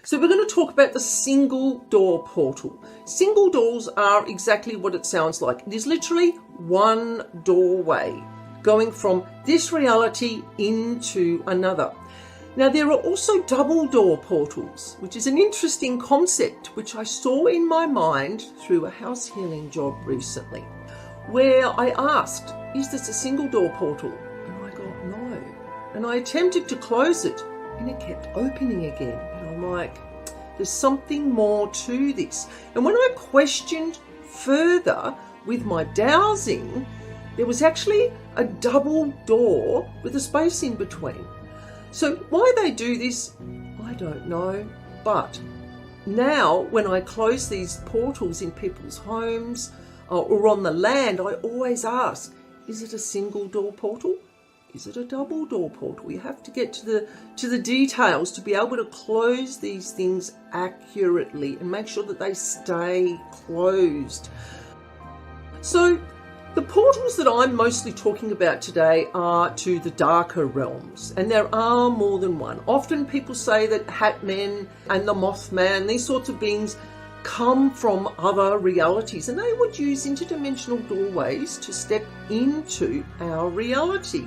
So we're going to talk about the single door portal. Single doors are exactly what it sounds like. It is literally one doorway going from this reality into another. Now there are also double door portals, which is an interesting concept which I saw in my mind through a house healing job recently, where I asked, is this a single door portal? And I got no. And I attempted to close it and it kept opening again. And I'm like, there's something more to this. And when I questioned further with my dowsing, there was actually a double door with a space in between. So why they do this, I don't know. But now when I close these portals in people's homes or on the land, I always ask, is it a single door portal? Is it a double door portal? We have to get to the details to be able to close these things accurately and make sure that they stay closed. So the portals that I'm mostly talking about today are to the darker realms, and there are more than one. Often people say that Hatmen and the Mothman, these sorts of beings, come from other realities, and they would use interdimensional doorways to step into our reality.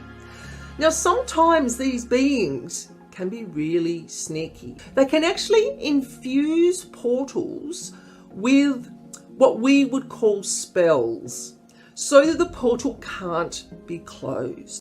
Now, sometimes these beings can be really sneaky. They can actually infuse portals with what we would call spells, so that the portal can't be closed.